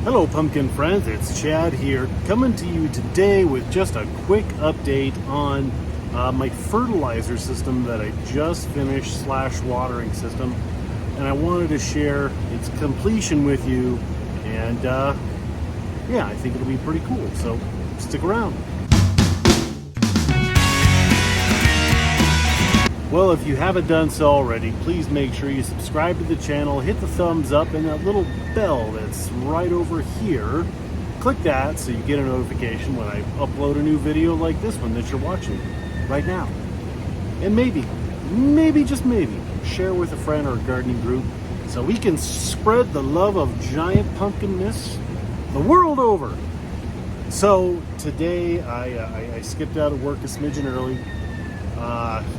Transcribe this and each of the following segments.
Hello pumpkin friends, it's Chad here, coming to you today with just a quick update on my fertilizer system that I just finished / watering system, and I wanted to share its completion with you, and yeah, I think it'll be pretty cool, so stick around. Well, if you haven't done so already, please make sure you subscribe to the channel, hit the thumbs up, and that little bell that's right over here. Click that so you get a notification when I upload a new video like this one that you're watching right now. And maybe, just maybe, share with a friend or a gardening group so we can spread the love of giant pumpkinness the world over. So today I skipped out of work a smidgen early.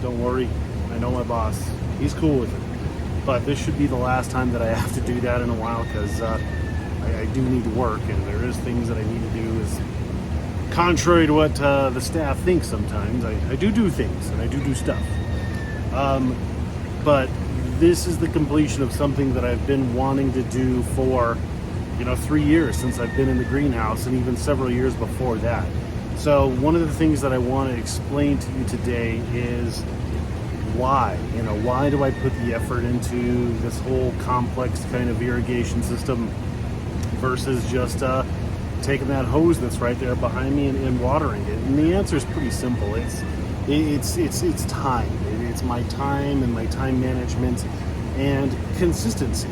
Don't worry, I know my boss. He's cool with it. But this should be the last time that I have to do that in a while, because I do need to work, and there is things that I need to do. Is contrary to what the staff thinks sometimes. I do things, and I do stuff. But this is the completion of something that I've been wanting to do for 3 years since I've been in the greenhouse, and even several years before that. So one of the things that I want to explain to you today is why. Why do I put the effort into this whole complex kind of irrigation system versus just taking that hose that's right there behind me and watering it? And the answer is pretty simple. It's time. It's my time and my time management and consistency.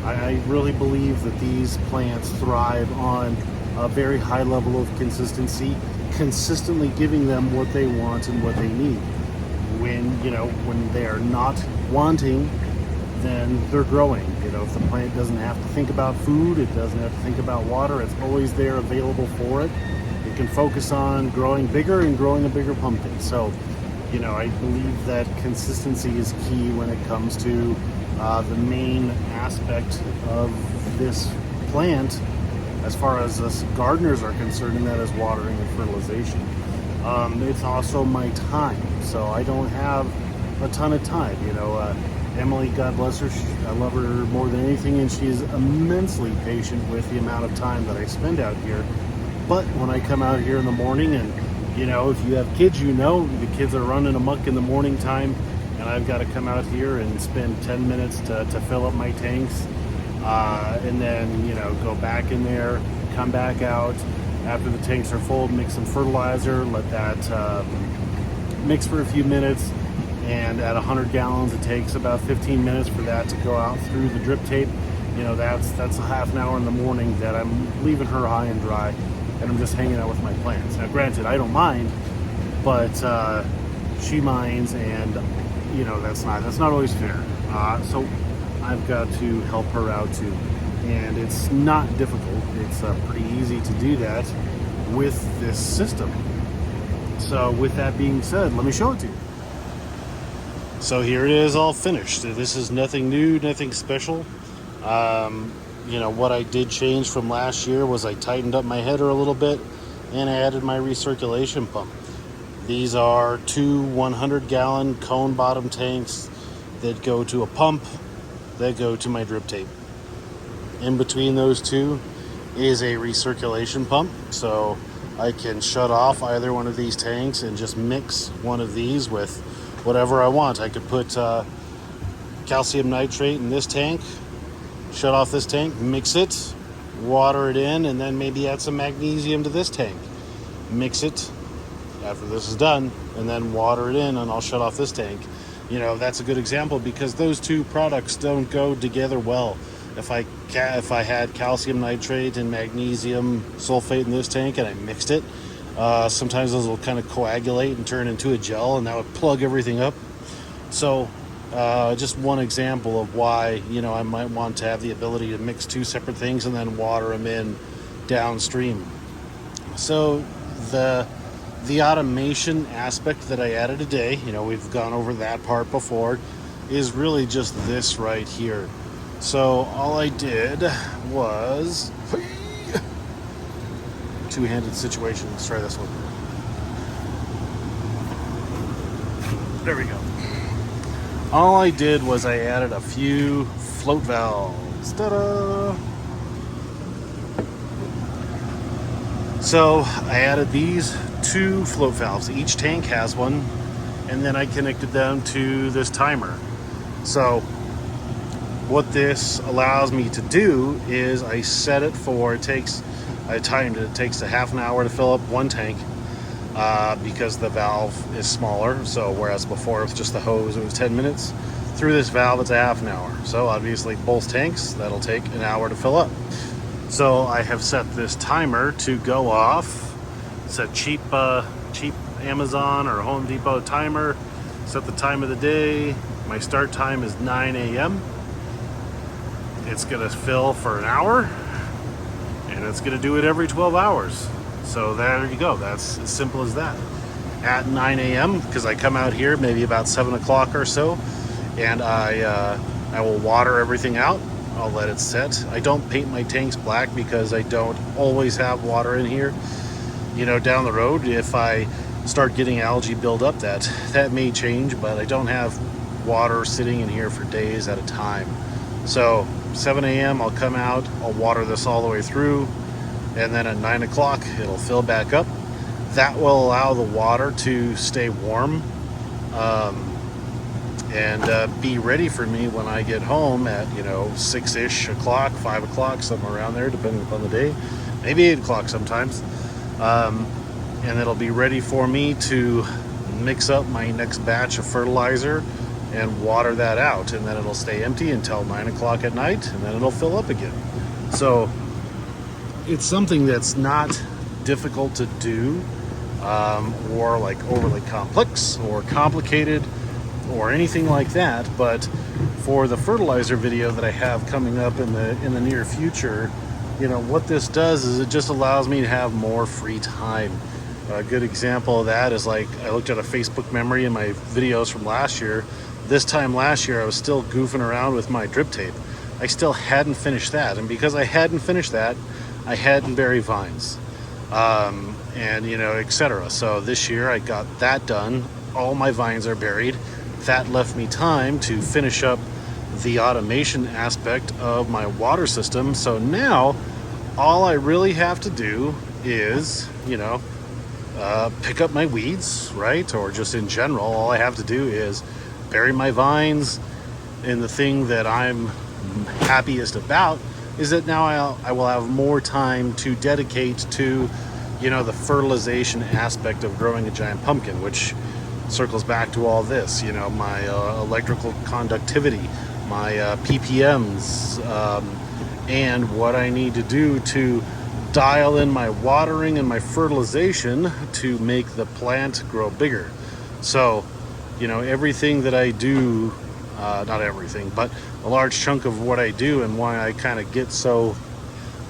I really believe that these plants thrive on a very high level of consistency, consistently giving them what they want and what they need. When they're not wanting, then they're growing. If the plant doesn't have to think about food, it doesn't have to think about water, it's always there available for it. It can focus on growing bigger and growing a bigger pumpkin. So, I believe that consistency is key when it comes to the main aspect of this plant as far as us gardeners are concerned, and that is watering and fertilization. It's also my time, so I don't have a ton of time. Emily, God bless her, I love her more than anything, and she is immensely patient with the amount of time that I spend out here. But when I come out here in the morning, and if you have kids, the kids are running amok in the morning time, and I've got to come out here and spend 10 minutes to fill up my tanks, and then go back in there, come back out after the tanks are full, mix some fertilizer, let that mix for a few minutes, and at 100 gallons it takes about 15 minutes for that to go out through the drip tape. That's a half an hour in the morning that I'm leaving her high and dry, and I'm just hanging out with my plants. Now granted, I don't mind, but she minds, and that's not always fair. So I've got to help her out too, and it's not difficult. It's pretty easy to do that with this system. So with that being said, let me show it to you. So here it is, all finished. This is nothing new, nothing special. What I did change from last year was I tightened up my header a little bit, and I added my recirculation pump. These are two 100-gallon cone bottom tanks that go to a pump that go to my drip tape. In between those two is a recirculation pump, so I can shut off either one of these tanks and just mix one of these with whatever I want. I could put calcium nitrate in this tank, shut off this tank, mix it, water it in, and then maybe add some magnesium to this tank. Mix it after this is done, and then water it in, and I'll shut off this tank. That's a good example, because those two products don't go together well. If I had calcium nitrate and magnesium sulfate in this tank and I mixed it, sometimes those will kind of coagulate and turn into a gel, and that would plug everything up. So just one example of why I might want to have the ability to mix two separate things and then water them in downstream. So the automation aspect that I added today, we've gone over that part before, is really just this right here. So all I did was two-handed situation. Let's try this one. There we go. All I did was I added a few float valves. Ta-da! So I added these 2 float valves. Each tank has one, and then I connected them to this timer. So what this allows me to do is I set it for, I timed it, it takes a half an hour to fill up one tank, because the valve is smaller. So whereas before with just the hose it was 10 minutes, through this valve it's a half an hour. So obviously both tanks, that'll take an hour to fill up. So I have set this timer to go off. It's a cheap Amazon or Home Depot timer. Set the time of the day. My start time is 9 a.m. It's gonna fill for an hour, and it's gonna do it every 12 hours. So there you go. That's as simple as that. At 9 a.m., because I come out here maybe about 7 o'clock or so, and I will water everything out. I'll let it set. I don't paint my tanks black because I don't always have water in here. You know, down the road, if I start getting algae buildup, that may change, but I don't have water sitting in here for days at a time. So 7 a.m. I'll come out, I'll water this all the way through, and then at 9 o'clock it'll fill back up. That will allow the water to stay warm, and be ready for me when I get home at 6-ish o'clock, 5 o'clock, somewhere around there, depending upon the day, maybe 8 o'clock sometimes. And it'll be ready for me to mix up my next batch of fertilizer and water that out, and then it'll stay empty until 9 o'clock at night, and then it'll fill up again. So it's something that's not difficult to do, or like overly complex or complicated or anything like that. But for the fertilizer video that I have coming up in the near future, what this does is it just allows me to have more free time. A good example of that is, like, I looked at a Facebook memory in my videos from last year. This time last year I was still goofing around with my drip tape. I still hadn't finished that, and because I hadn't finished that, I hadn't buried vines, and etc. So this year I got that done. All my vines are buried. That left me time to finish up the automation aspect of my water system. So now all I really have to do is pick up my weeds, right? Or just in general, all I have to do is bury my vines. And the thing that I'm happiest about is that now I will have more time to dedicate to the fertilization aspect of growing a giant pumpkin, which circles back to all this, my electrical conductivity, my ppms, and what I need to do to dial in my watering and my fertilization to make the plant grow bigger. So everything that I do, not everything, but a large chunk of what I do and why I kind of get so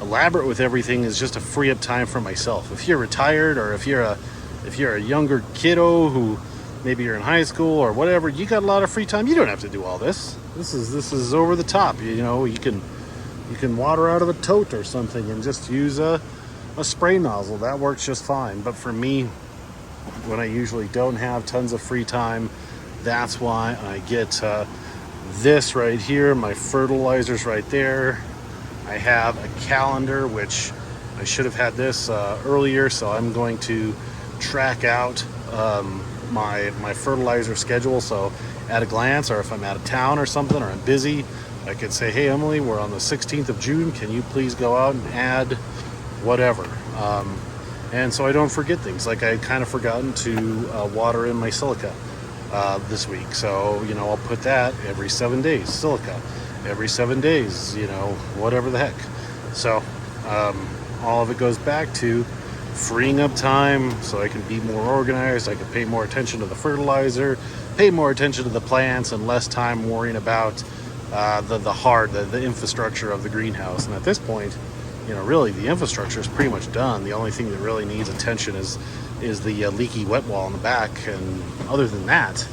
elaborate with everything is just to free up time for myself. If you're retired, or if you're a younger kiddo who maybe you're in high school or whatever, you got a lot of free time. You don't have to do all this. This is over the top. You can water out of a tote or something and just use a spray nozzle. That works just fine. But for me, when I usually don't have tons of free time, that's why I get this right here. My fertilizer's right there. I have a calendar, which I should have had this earlier, so I'm going to track out my fertilizer schedule. So at a glance, or if I'm out of town or something, or I'm busy, I could say, hey Emily, we're on the 16th of June, can you please go out and add whatever, and so I don't forget things. Like, I had kind of forgotten to water in my silica this week, so I'll put that every 7 days. Silica every 7 days, whatever the heck. So all of it goes back to freeing up time so I can be more organized. I can pay more attention to the fertilizer, pay more attention to the plants, and less time worrying about the infrastructure of the greenhouse. And at this point, really the infrastructure is pretty much done. The only thing that really needs attention is the leaky wet wall in the back. And other than that,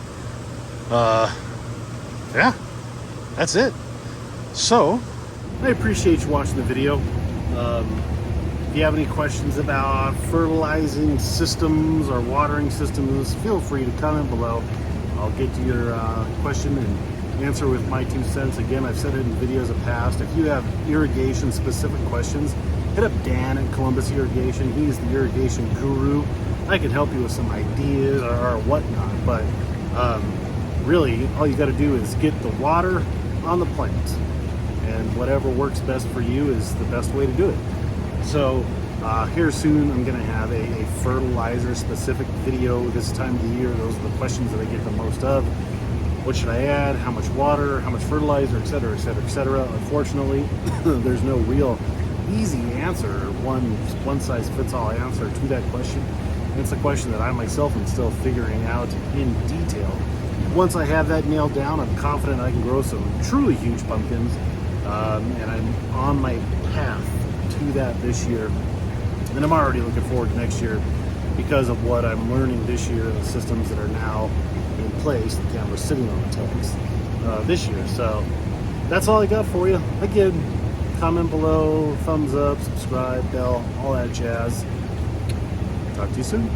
yeah, that's it. So I appreciate you watching the video. If you have any questions about fertilizing systems or watering systems, feel free to comment below. I'll get to your question and answer with my 2 cents. Again, I've said it in videos of past. If you have irrigation specific questions, hit up Dan at Columbus Irrigation. He's the irrigation guru. I can help you with some ideas or whatnot, but really all you got to do is get the water on the plant, and whatever works best for you is the best way to do it. So here soon I'm going to have a fertilizer specific video this time of the year. Those are the questions that I get the most of. What should I add? How much water? How much fertilizer? Etc. Etc. Etc. Unfortunately, there's no real easy answer, one size fits all answer to that question. It's a question that I myself am still figuring out in detail. Once I have that nailed down, I'm confident I can grow some truly huge pumpkins, and I'm on my path to that this year. And I'm already looking forward to next year because of what I'm learning this year and the systems that are now in place. The camera's sitting on the tanks this year. So that's all I got for you. Again, comment below, thumbs up, subscribe, bell, all that jazz. Talk to you soon.